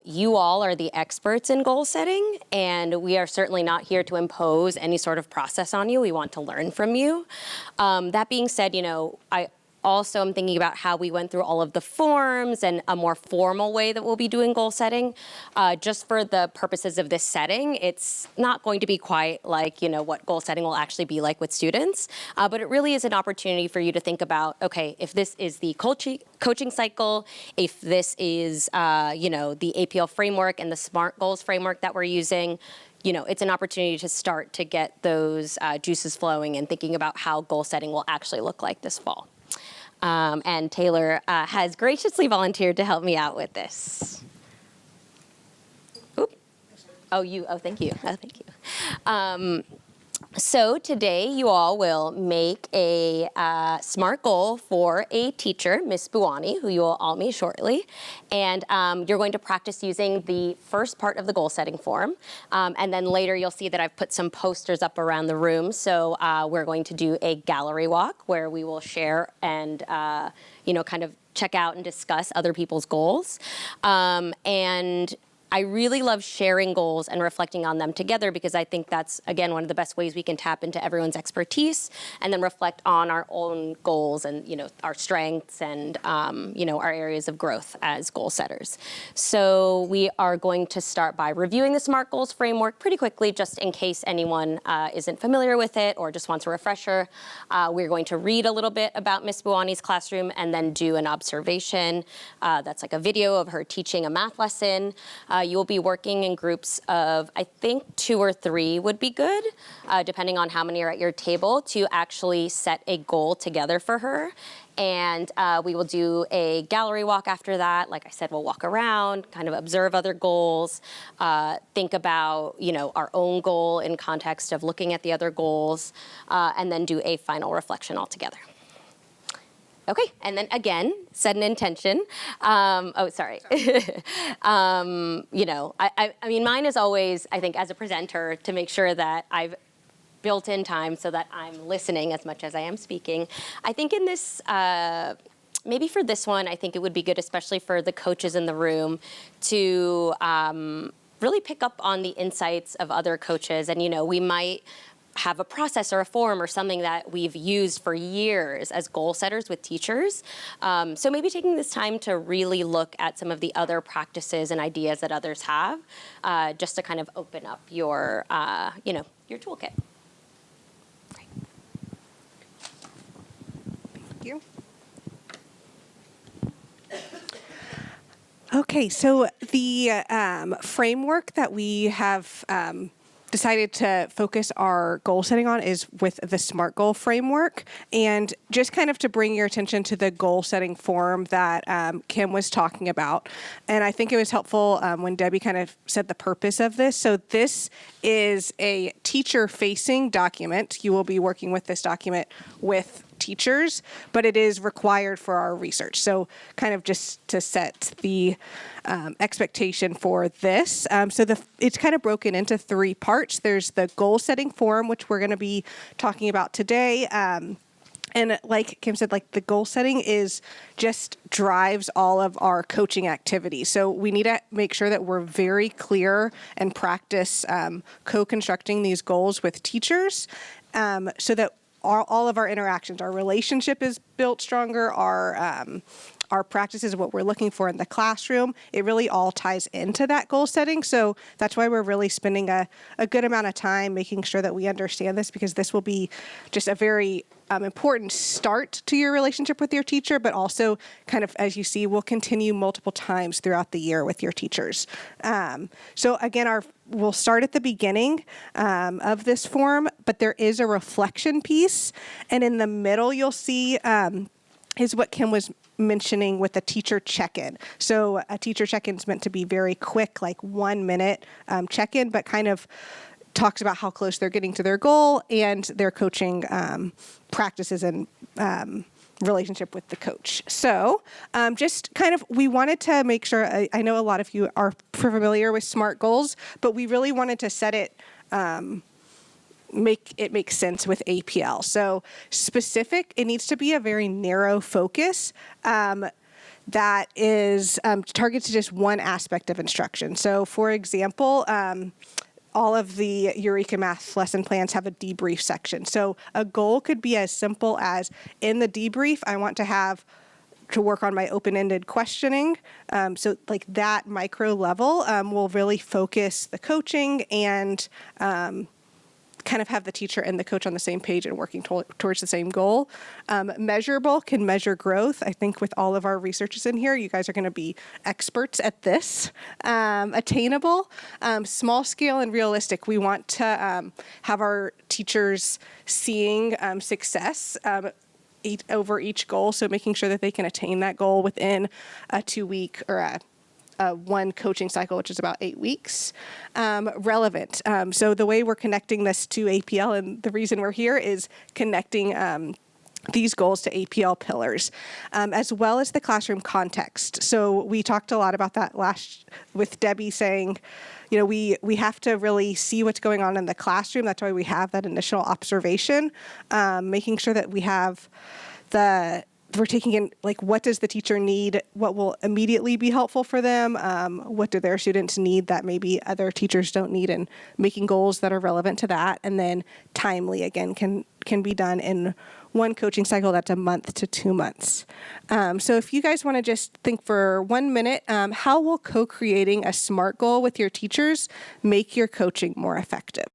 You all are the experts in goal setting, and we are certainly not here to impose any sort of process on you. We want to learn from you. That being said, I also am thinking about how we went through all of the forms and a more formal way that we'll be doing goal setting. Just for the purposes of this setting, it's not going to be quite like, what goal setting will actually be like with students. But it really is an opportunity for you to think about, okay, if this is the coaching cycle, if this is, the APL framework and the SMART goals framework that we're using, it's an opportunity to start to get those juices flowing and thinking about how goal setting will actually look like this fall. And Taylor has graciously volunteered to help me out with this. Oop. Thank you. Thank you. So today you all will make a SMART goal for a teacher, Miss Buwani, who you will all meet shortly. And you're going to practice using the first part of the goal setting form. And then later you'll see that I've put some posters up around the room. So we're going to do a gallery walk where we will share and, kind of check out and discuss other people's goals. And I really love sharing goals and reflecting on them together because I think that's, again, one of the best ways we can tap into everyone's expertise and then reflect on our own goals and, our strengths and, our areas of growth as goal setters. So we are going to start by reviewing the SMART goals framework pretty quickly, just in case anyone isn't familiar with it or just wants a refresher. We're going to read a little bit about Miss Buwani's classroom and then do an observation. That's like a video of her teaching a math lesson. You will be working in groups of, I think, 2 or 3 would be good, depending on how many are at your table, to actually set a goal together for her. And we will do a gallery walk after that. Like I said, we'll walk around, kind of observe other goals, think about, our own goal in context of looking at the other goals, and then do a final reflection altogether. Okay, and then again, set an intention. Sorry. I mean, mine is always, I think, as a presenter, to make sure that I've built in time so that I'm listening as much as I am speaking. I think in this, maybe for this one, I think it would be good, especially for the coaches in the room, to really pick up on the insights of other coaches. And, we might have a process or a form or something that we've used for years as goal setters with teachers. So maybe taking this time to really look at some of the other practices and ideas that others have, just to kind of open up your, your toolkit. Great. Thank you. Okay, so the framework that we have decided to focus our goal setting on is with the SMART goal framework. And just kind of to bring your attention to the goal setting form that Kim was talking about. And I think it was helpful when Debbie kind of said the purpose of this. So this is a teacher-facing document. You will be working with this document with teachers, but it is required for our research. So kind of just to set the expectation for this. So it's kind of broken into 3 parts. There's the goal setting form, which we're going to be talking about today. And like Kim said, the goal setting just drives all of our coaching activities. So we need to make sure that we're very clear and practice co-constructing these goals with teachers so that all of our interactions, our relationship is built stronger, our practices, what we're looking for in the classroom, it really all ties into that goal setting. So that's why we're really spending a good amount of time making sure that we understand this, because this will be just a very important start to your relationship with your teacher, but also kind of, as you see, will continue multiple times throughout the year with your teachers. So again, we'll start at the beginning of this form, but there is a reflection piece. And in the middle, you'll see is what Kim was mentioning with a teacher check-in. So a teacher check-in is meant to be very quick, 1 minute check-in, but kind of talks about how close they're getting to their goal and their coaching practices and relationship with the coach. So just kind of, we wanted to make sure, I know a lot of you are familiar with SMART goals, but we really wanted to set it, make it make sense with APL. So specific, it needs to be a very narrow focus. that is targets just one aspect of instruction. So for example, all of the Eureka Math lesson plans have a debrief section. So a goal could be as simple as, in the debrief, I want to work on my open-ended questioning. So like that micro level will really focus the coaching and kind of have the teacher and the coach on the same page and working towards the same goal. Measurable can measure growth. I think with all of our researchers in here, you guys are going to be experts at this. Attainable, small scale and realistic. We want to have our teachers seeing success over each goal, so making sure that they can attain that goal within a 2-week or a one coaching cycle, which is about 8 weeks. Relevant. So the way we're connecting this to APL, and the reason we're here is connecting these goals to APL pillars, as well as the classroom context. So we talked a lot about that with Debbie saying, we have to really see what's going on in the classroom. That's why we have that initial observation, making sure that we have we're taking in, like, what does the teacher need? What will immediately be helpful for them? What do their students need that maybe other teachers don't need? And making goals that are relevant to that. And then timely, again, can be done in one coaching cycle that's a month to 2 months. So if you guys want to just think for 1 minute, how will co-creating a SMART goal with your teachers make your coaching more effective?